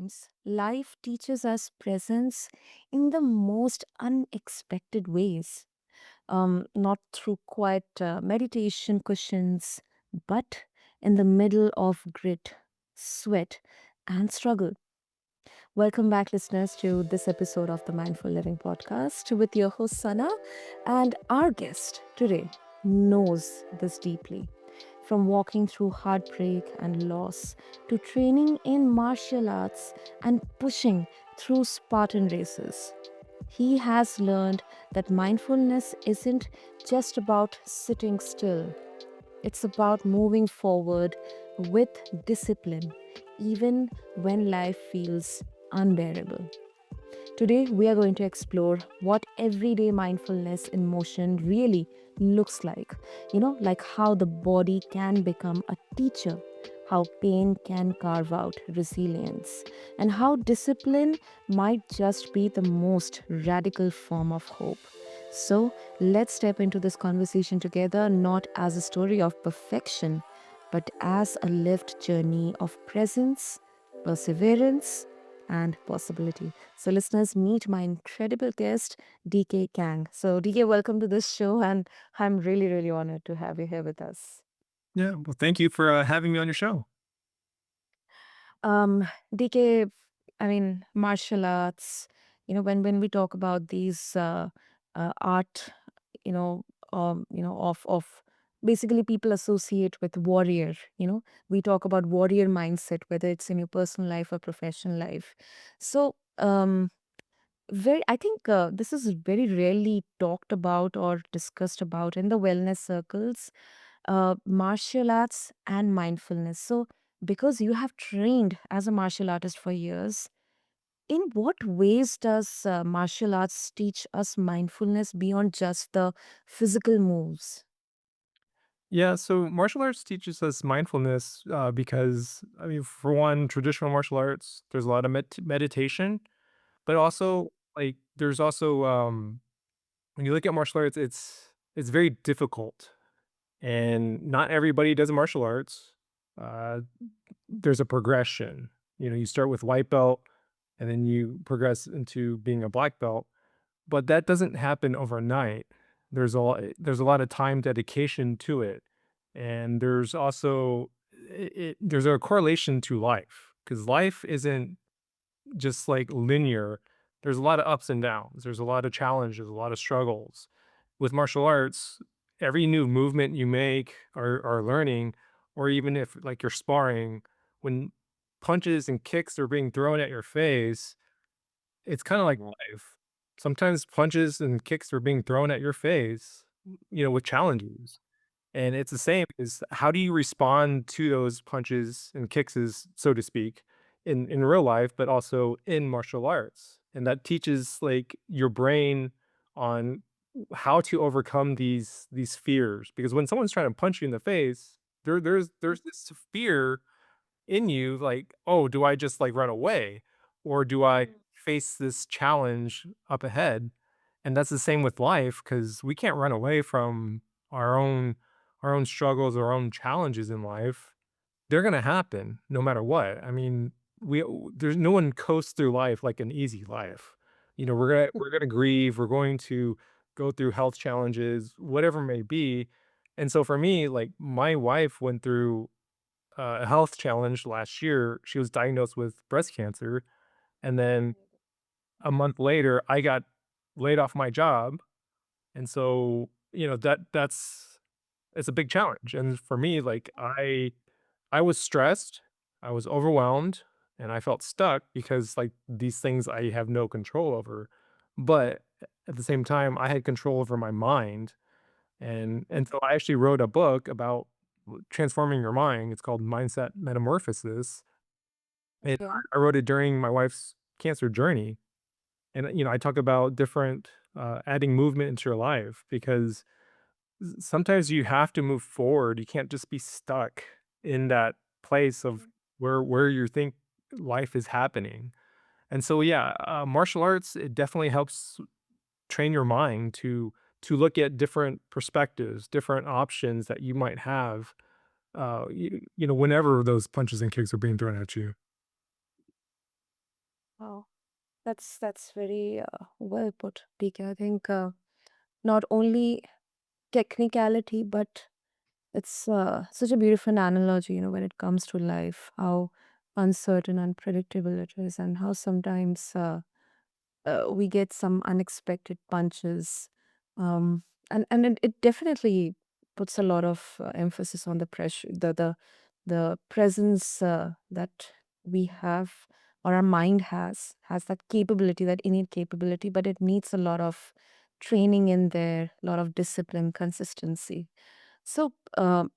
sometimes life teaches us presence in the most unexpected ways. Not through quiet meditation cushions, but in the middle of grit, sweat, and struggle. Welcome back, listeners, to this episode of the Mindful Living Podcast with your host, Sana. And our guest today knows this deeply. From walking through heartbreak and loss to training in martial arts and pushing through Spartan races, he has learned that mindfulness isn't just about sitting still, it's about moving forward with discipline, even when life feels unbearable. Today, we are going to explore what everyday mindfulness in motion really looks like. Like how the body can become a teacher, how pain can carve out resilience, and how discipline might just be the most radical form of hope. So, let's step into this conversation together, not as a story of perfection, but as a lived journey of presence, perseverance, and possibility. So, listeners, meet my incredible guest, DK Kang. So, DK, welcome to this show, and I'm really, really honored to have you here with us. Yeah, well, thank you for having me on your show. Um, DK, I mean, martial arts. When we talk about these art, you know, of basically people associate with warrior. We talk about warrior mindset, whether it's in your personal life or professional life. So, very I think this is very rarely talked about or discussed about in the wellness circles, martial arts and mindfulness. So because you have trained as a martial artist for years, in what ways does martial arts teach us mindfulness beyond just the physical moves? Yeah, so martial arts teaches us mindfulness because, I mean, for one, traditional martial arts, there's a lot of meditation, but also there's also when you look at martial arts, it's very difficult, and not everybody does martial arts. Uh, there's a progression. You start with white belt, and then you progress into being a black belt. But that doesn't happen overnight. There's a lot of time dedication to it, and there's also there's a correlation to life because life isn't just like linear. There's a lot of ups and downs. There's a lot of challenges, a lot of struggles. With martial arts, every new movement you make or learning, or even if like you're sparring, when punches and kicks are being thrown at your face, it's kinda like life. Sometimes punches and kicks are being thrown at your face, with challenges, and it's the same is how do you respond to those punches and kicks, so to speak, in real life, but also in martial arts, and that teaches, like, your brain on how to overcome these fears, because when someone's trying to punch you in the face, there's this fear in you like, "Oh, do I just, like, run away, or do I face this challenge up ahead?" And that's the same with life because we can't run away from our own our own struggles, our own challenges in life. They're gonna happen no matter what. I mean, there's no one coasts through life like an easy life. We're gonna grieve, we're going to go through health challenges, whatever it may be, and so for me, like, my wife went through a health challenge last year. She was diagnosed with breast cancer, and then a month later, I got laid off my job, and so, that's it's a big challenge, and for me, like, I was stressed, I was overwhelmed, and I felt stuck because, like, these things I have no control over, but at the same time, I had control over my mind, and so I actually wrote a book about transforming your mind. It's called Mindset Metamorphosis, and Yeah. I wrote it during my wife's cancer journey, and, I talk about different, adding movement into your life because sometimes you have to move forward. You can't just be stuck in that place of where you think life is happening. And so, yeah, martial arts, it definitely helps train your mind to look at different perspectives, different options that you might have, whenever those punches and kicks are being thrown at you. Wow, that's very well put, DK. I think not only technicality, but it's such a beautiful analogy, when it comes to life, how uncertain, unpredictable it is, and how sometimes we get some unexpected punches. Um, and it definitely puts a lot of emphasis on the pressure, the presence that we have, or our mind has that capability, that innate capability, but it needs a lot of training in there, a lot of discipline, consistency. So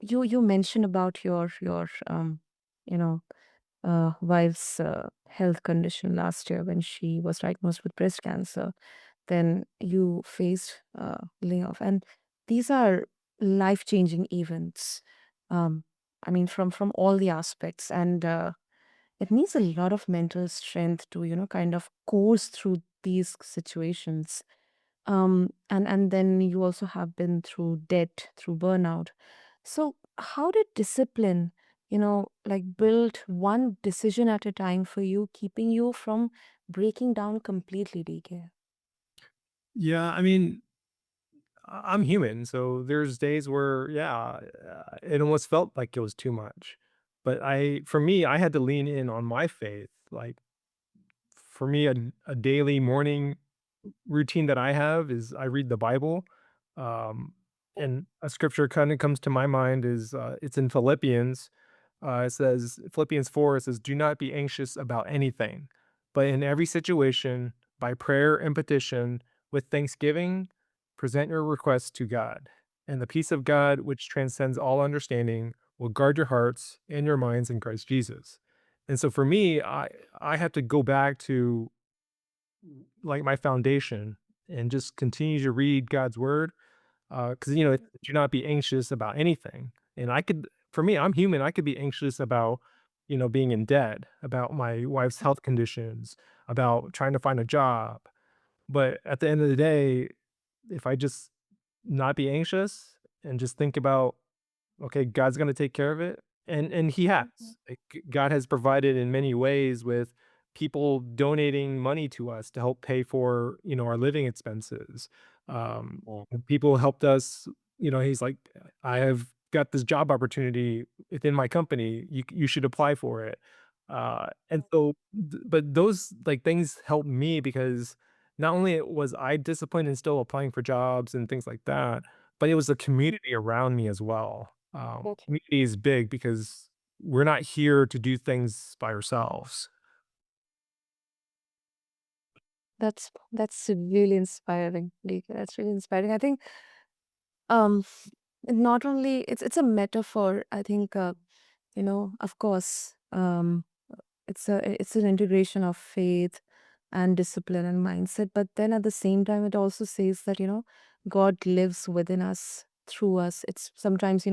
you mentioned about your you know wife's health condition last year when she was diagnosed with breast cancer. Then you faced layoff, and these are life changing events. Um, I mean, from all the aspects, and it needs a lot of mental strength to kind of course through these situations. And then you also have been through debt, through burnout. So how did discipline, like build one decision at a time for you, keeping you from breaking down completely, DK? Yeah, I mean, I'm human, so there's days where, yeah, it almost felt like it was too much. But for me, I had to lean in on my faith. Like for me, a daily morning routine that I have is I read the Bible. Um, and a scripture kind of comes to my mind is it's in Philippians. It says, Philippians 4, it says, "Do not be anxious about anything, but in every situation, by prayer and petition, with thanksgiving, present your requests to God. And the peace of God, which transcends all understanding, will guard your hearts and your minds in Christ Jesus." And so for me, I have to go back to like my foundation and just continue to read God's word. Because do not be anxious about anything. And for me, I'm human. I could be anxious about, being in debt, about my wife's health conditions, about trying to find a job. But at the end of the day, if I just not be anxious and just think about, okay, God's gonna take care of it, and He has. Mhm. Like, God has provided in many ways with people donating money to us to help pay for, our living expenses. And people helped us, he's like, "I have got this job opportunity within my company, you should apply for it." And so but those, like, things helped me because not only was I disciplined and still applying for jobs and things like that, but it was the community around me as well. Okay. Community is big because we're not here to do things by ourselves. That's really inspiring, DK. That's really inspiring. I think um not only it's a metaphor. I think of course, it's an integration of faith and discipline and mindset, but then at the same time it also says that God lives within us, through us. It's sometimes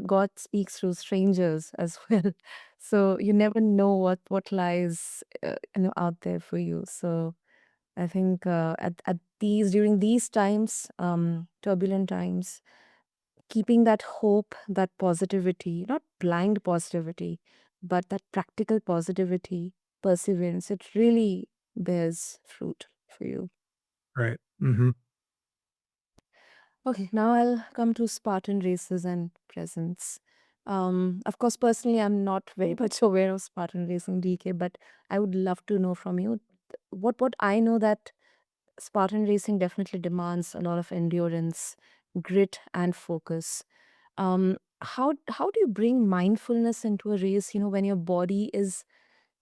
God speaks through strangers as well. So you never know what lies out there for you. So I think at these during these times, turbulent times, keeping that hope, that positivity, not blind positivity, but that practical positivity, perseverance, it really bears fruit for you. Right. Mhm. Okay, now I'll come to Spartan races and presence. Of course, personally, I'm not very much aware of Spartan racing, DK, but I would love to know from you what I know, that Spartan racing definitely demands a lot of endurance, grit, and focus. How do you bring mindfulness into a race, when your body is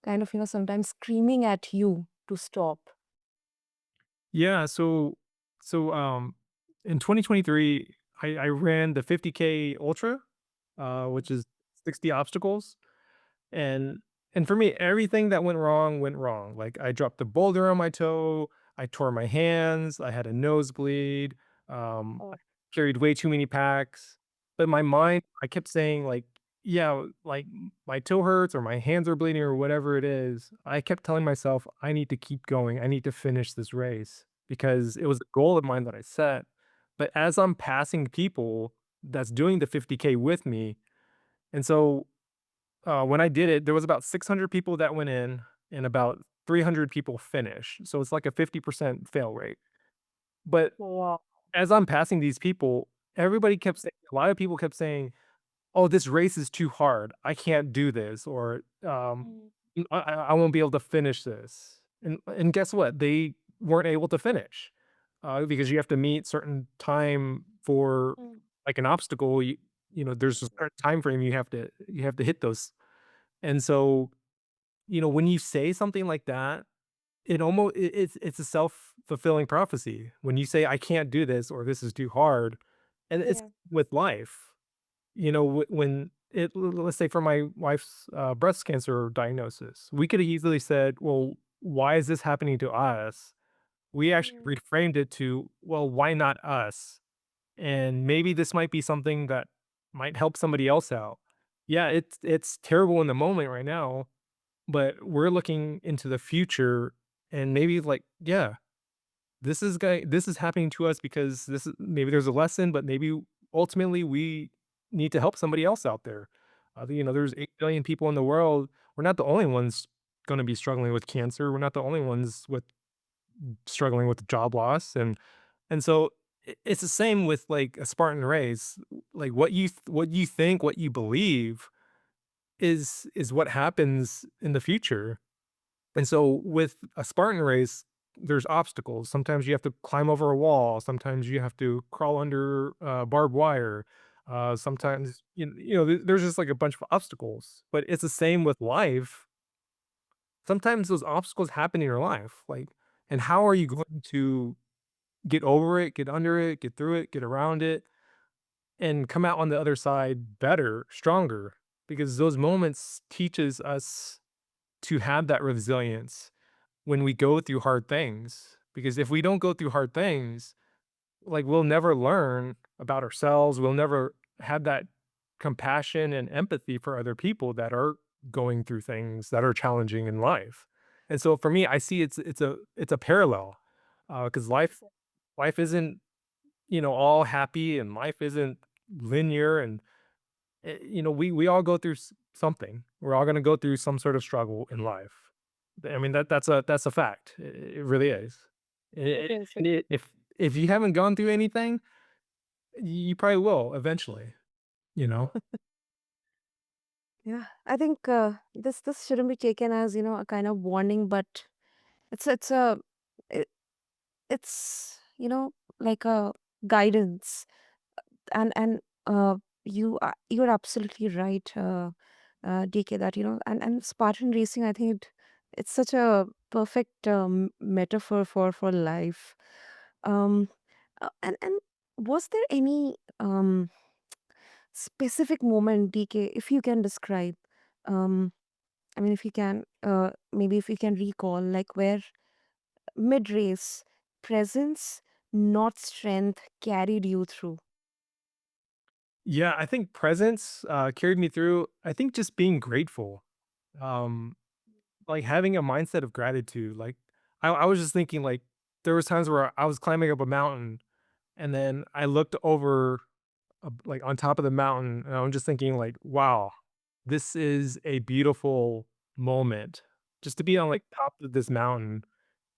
kind of, sometimes screaming at you to stop? Yeah, so in 2023, I ran the 50K Ultra, which is 60 obstacles. And and for me, everything that went wrong. Like, I dropped a boulder on my toe, I tore my hands, I had a nosebleed, I Oh, carried way too many packs. But my mind, I kept saying, like, "Yeah, like, my toe hurts or my hands are bleeding or whatever it is." I kept telling myself, "I need to keep going. I need to finish this race," because it was a goal of mine that I set. But as I'm passing people that's doing the 50K with me, and so when I did it, there was about 600 people that went in. and about 300 people finish. So it's like a 50% fail rate. But Wow. as I'm passing these people, everybody kept saying, a lot of people kept saying, "Oh, this race is too hard. I can't do this," or Mm. I won't be able to finish this." And guess what? They weren't able to finish because you have to meet certain time for Mm. like an obstacle. There's a certain time frame you have to hit those. And so when you say something like that, it's a self-fulfilling prophecy. When you say, "I can't do this," or "This is too hard," and it's Yeah. with life. When let's say for my wife's, breast cancer diagnosis, we could have easily said, "Well, why is this happening to us?" We actually Mm. reframed it to, "Well, why not us? And maybe this might be something that might help somebody else out." Yeah, it's terrible in the moment right now, but we're looking into the future and maybe like, yeah, this is happening to us because this is maybe there's a lesson, but maybe ultimately we need to help somebody else out there. There's 8 billion people in the world. We're not the only ones going to be struggling with cancer. We're not the only ones with struggling with job loss, and so it's the same with like a Spartan race. Like what you think, what you believe is what happens in the future. And so with a Spartan race, there's obstacles. Sometimes you have to climb over a wall. Sometimes you have to crawl under barbed wire. Sometimes there's just like a bunch of obstacles. But it's the same with life. Sometimes those obstacles happen in your life. And how are you going to get over it, get under it, get through it, get around it, and come out on the other side better, stronger? Because those moments teaches us to have that resilience when we go through hard things. Because if we don't go through hard things, like we'll never learn about ourselves. We'll never have that compassion and empathy for other people that are going through things that are challenging in life. And so for me, I see it's a parallel because life isn't all happy and life isn't linear and we all go through something. We're all going to go through some sort of struggle in life. I mean that's a fact. It really is. It is. If you haven't gone through anything, you probably will eventually. You know. Yeah, I think this shouldn't be taken as a kind of warning, but it's a it, it's like a guidance, and you're absolutely right, DK, that and Spartan racing. I think it's such a perfect metaphor for life. Um, and was there any specific moment, DK, if you can describe? Um, I mean, if you can, maybe if you can recall, like where mid race presence, not strength, carried you through. Yeah, I think presence carried me through. I think just being grateful, um, like having a mindset of gratitude. Like I was just thinking, like there was times where I was climbing up a mountain, and then I looked over like on top of the mountain, and I'm just thinking like, wow, this is a beautiful moment just to be on like top of this mountain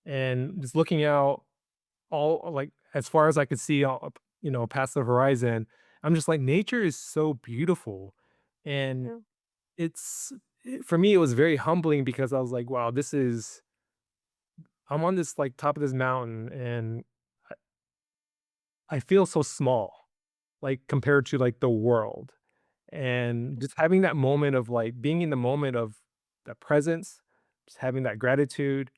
and just looking out all like as far as I could see all up, past the horizon. I'm just like nature is so beautiful. And Yeah. for me it was very humbling because I was like, wow, I'm on this like top of this mountain and I feel so small like compared to like the world. And just having that moment of, like, being in the moment of the presence, just having that gratitude,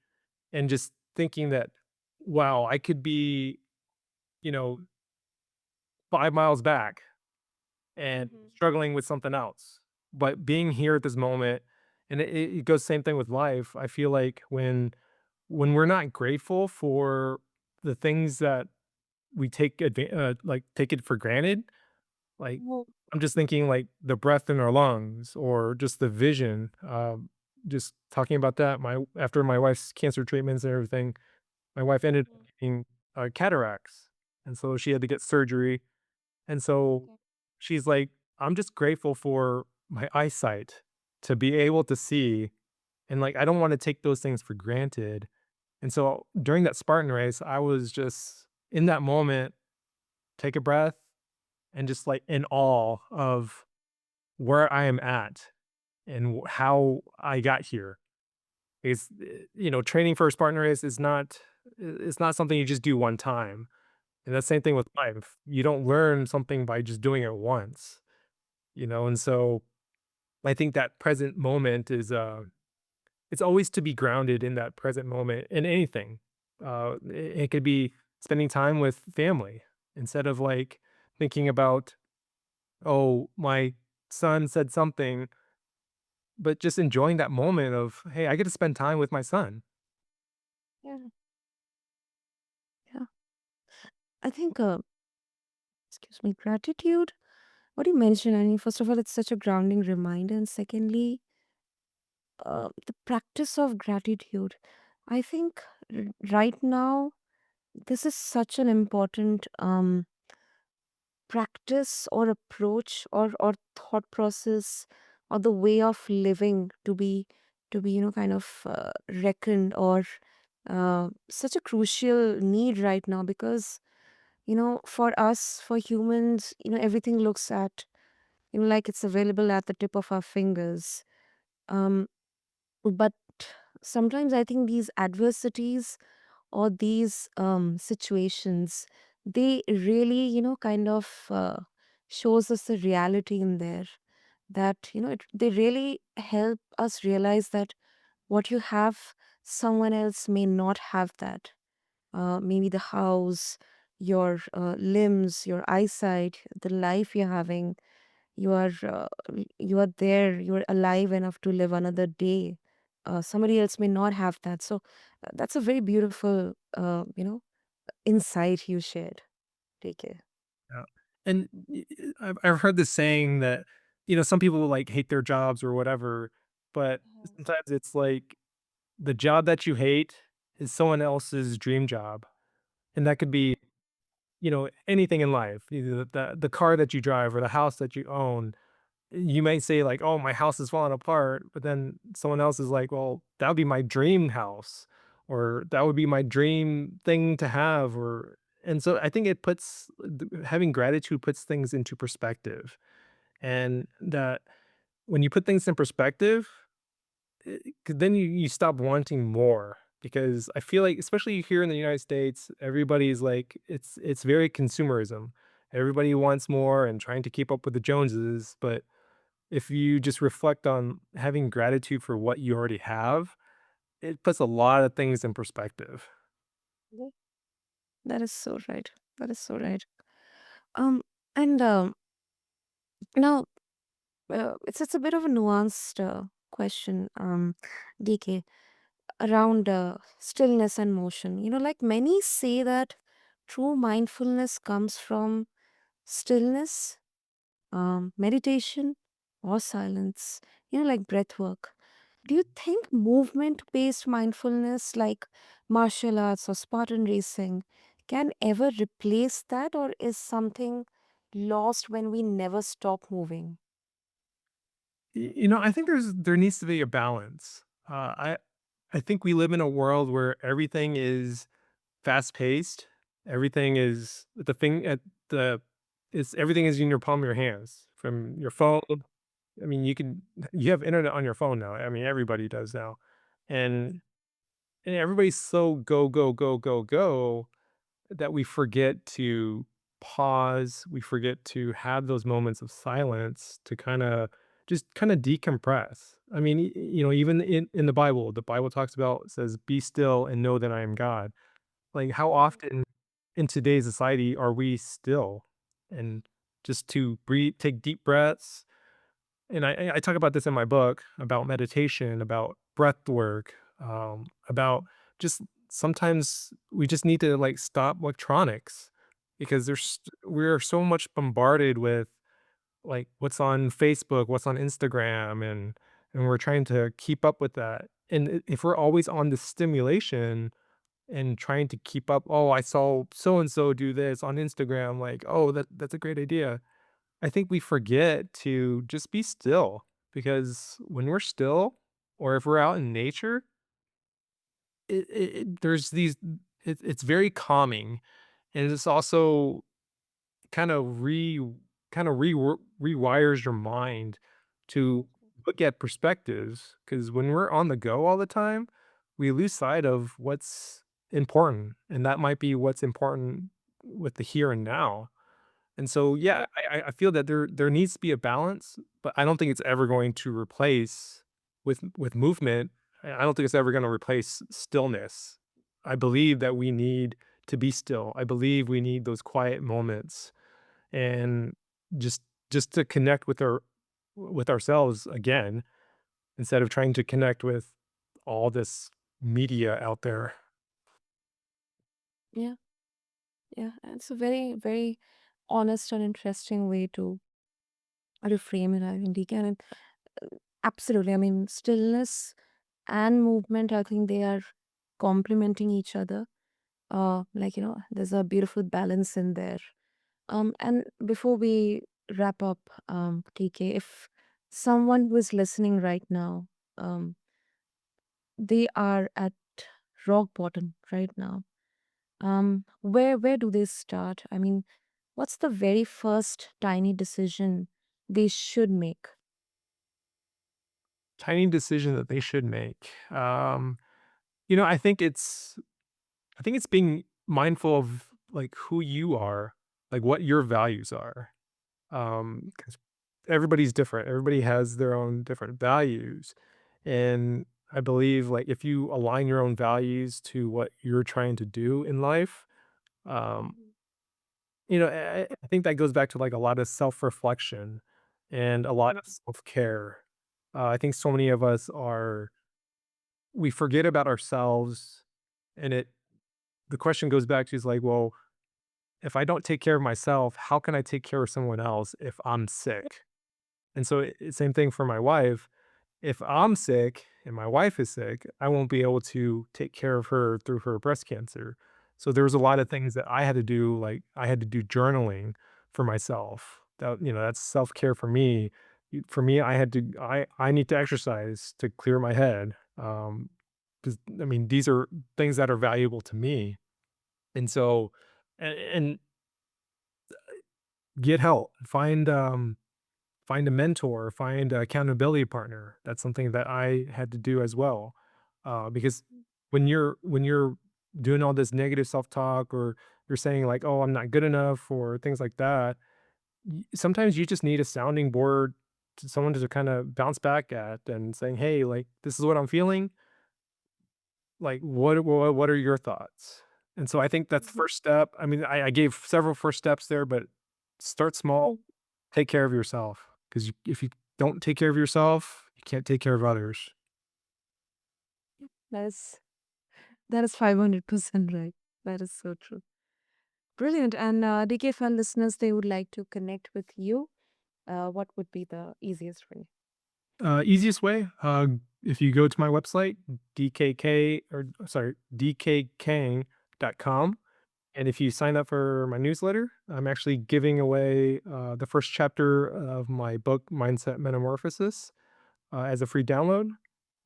and just thinking that, "Wow, I could be, you know, 5 miles back and Mhm. struggling with something else." But being here at this moment and it goes same thing with life. I feel like when we're not grateful for the things that we take it for granted. Like, Well, I'm just thinking, like, the breath in our lungs or just the vision, just talking about that, my after my wife's cancer treatments and everything, my wife ended up mm, getting, cataracts, and so she had to get surgery, and so okay. she's like, "I'm just grateful for my eyesight to be able to see And like I don't want to take those things for granted. And so during that Spartan race, I was just in that moment, take a breath and just like in awe of where I am at and how I got here. Because training for a Spartan race is not it's not something you just do one time. And the same thing with life. You don't learn something by just doing it once, and so I think that present moment is it's always to be grounded in that present moment in anything. It could be spending time with family instead of like thinking about, oh, my son said something, but just enjoying that moment of, hey, I get to spend time with my son. Yeah, yeah. I think, excuse me, gratitude. What you mentioned, I mean, first of all, it's such a grounding reminder. And secondly, the practice of gratitude. I think right now, this is such an important practice or approach or thought process or the way of living to be kind of reckoned or such a crucial need right now because for us, for humans, everything looks at like it's available at the tip of our fingers. um but sometimes I think these adversities or these situations, they really kind of shows us the reality in there, that they really help us realize that what you have, someone else may not have that. Maybe the house, your limbs, your eyesight, the life you're having, you are there, you're alive enough to live another day. Somebody else may not have that. So that's a very beautiful insight you shared. Take care. Yeah. And I've heard this saying that, some people like hate their jobs or whatever, but Mhm. sometimes it's like the job that you hate is someone else's dream job. And that could be, anything in life, either the car that you drive or the house that you own. You may say like, "Oh, my house is falling apart," but then someone else is like, "Well, that would be my dream house," or "That would be my dream thing to have," or and so I think it puts having gratitude puts things into perspective, and that when you put things in perspective, 'cause then you stop wanting more because I feel like, especially here in the United States, everybody's like, it's very consumerism. Everybody wants more and trying to keep up with the Joneses, but if you just reflect on having gratitude for what you already have, it puts a lot of things in perspective. Yeah, that is so right. That is so right. Um, and now it's a bit of a nuanced question, DK, around stillness and motion. Like many say that true mindfulness comes from stillness, meditation, or silence, like breath work. Do you think movement based mindfulness, like martial arts or Spartan racing, can ever replace that, or is something lost when we never stop moving? I think there needs to be a balance. I think we live in a world where everything is fast paced. Everything is the thing at the it's everything is in your palm of your hands from your phone. I mean, you have internet on your phone now. I mean, everybody does now, and and everybody's so go go go go go that we forget to pause, we forget to have those moments of silence to kinda decompress. I mean, even in the Bible talks about says, "Be still and know that I am God." Like, how often in today's society are we still? And just to breathe, take deep breaths, and I talk about this in my book about meditation, about breath work, about just sometimes we just need to like stop electronics because we're so much bombarded with like what's on Facebook, what's on Instagram, and we're trying to keep up with that. And if we're always on the stimulation and trying to keep up, oh, I saw so and so do this on Instagram, like, oh, that's a great idea. I think we forget to just be still because when we're still, or if we're out in nature, there's these it's very calming, and it's also kind of rewires your mind to look at perspectives. Because when we're on the go all the time, we lose sight of what's important, and that might be what's important with the here and now. And so, yeah, I feel that there needs to be a balance, but I don't think it's ever going to replace with movement. I don't think it's ever gonna replace stillness. I believe that we need to be still. I believe we need those quiet moments and just just to connect with ourselves again, instead of trying to connect with all this media out there. Yeah, yeah. And it's a very, very honest and interesting way to reframe it, I think, DK. And absolutely, I mean, stillness and movement, I think they are complementing each other. Like, there's a beautiful balance in there. And before we wrap up, TK, if someone who is listening right now, um, they are at rock bottom right now, where do they start? I mean, what's the very first tiny decision they should make? Tiny decision that they should make. You know, I think it's being mindful of, like, who you are, like, what your values are. 'Cause everybody's different. Everybody has their own different values, and I believe, like, if you align your own values to what you're trying to do in life, um, I think that goes back to, like, a lot of self-reflection and a lot of self-care. I think so many of us are we forget about ourselves, and the question goes back to is like, well, if I don't take care of myself, how can I take care of someone else if I'm sick? And so, same thing for my wife. If I'm sick and my wife is sick, I won't be able to take care of her through her breast cancer. So there was a lot of things that I had to do, like I had to do journaling for myself. That's self-care for me. For me, I need to exercise to clear my head. 'Cause I mean, these are things that are valuable to me. And so and get help. Find a mentor, find a accountability partner. That's something that I had to do as well. Because when you're doing all this negative self-talk, or you're saying like, "Oh, I'm not good enough," or things like that, sometimes you just need a sounding board, to someone to kind of bounce back at, and saying, "Hey, like, this is what I'm feeling. Like, what are your thoughts?" And so I think that's the first step. I mean, I gave several first steps there, but start small, take care of yourself, because if you don't take care of yourself, you can't take care of others. That is that is 500% right. That is so true. Brilliant. And DK, if our listeners they would like to connect with you, what would be the easiest way? Easiest way, if you go to my website, dkkang.com, and if you sign up for my newsletter, I'm actually giving away the first chapter of my book, Mindset Metamorphosis, as a free download.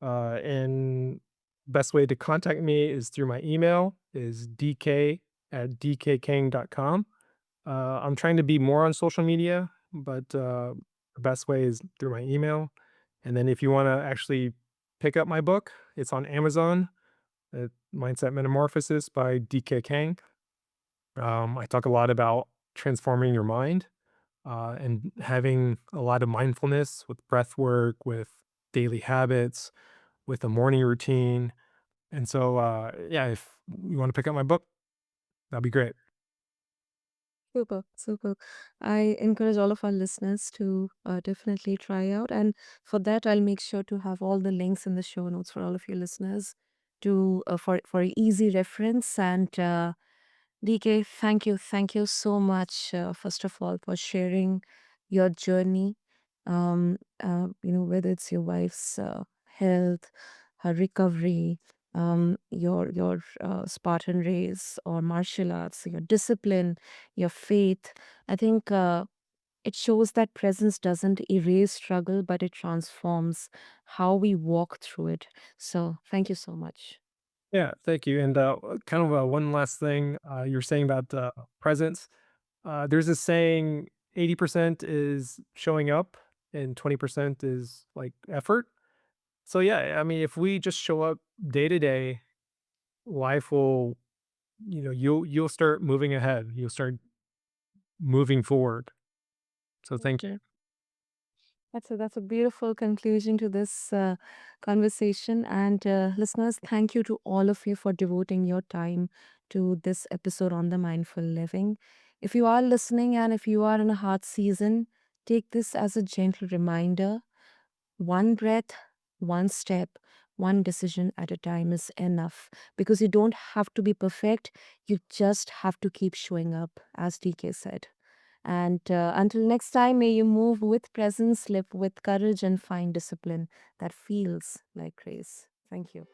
And best way to contact me is through my email is dk@dkkang.com. I'm trying to be more on social media, but the best way is through my email. And then if you want to actually pick up my book, it's on Amazon. Mindset Metamorphosis by DK Kang. I talk a lot about transforming your mind, and having a lot of mindfulness with breath work, with daily habits, with a morning routine. And so, yeah, if you want to pick up my book, that'd be great. Super, super. I encourage all of our listeners to definitely try out. And for that, I'll make sure to have all the links in the show notes for all of your listeners to for easy reference. And DK, thank you so much, first of all, for sharing your journey. Whether it's your wife's health, her recovery, your Spartan race or martial arts, your discipline, your faith. I think It shows that presence doesn't erase struggle, but it transforms how we walk through it. So, thank you so much. Yeah, thank you. And kind of one last thing you were saying about presence. There's a saying 80% is showing up and 20% is like effort. So, yeah, I mean, if we just show up day to day, life will, you'll start moving ahead. You'll start moving forward. So, thank you. Mhm. That's a beautiful conclusion to this conversation. And listeners, thank you to all of you for devoting your time to this episode on the mindful living. If you are listening and if you are in a hard season, take this as a gentle reminder. One breath, one step, one decision at a time is enough because you don't have to be perfect. You just have to keep showing up, as DK said. And until next time, may you move with presence, live with courage, and find discipline that feels like grace. Thank you.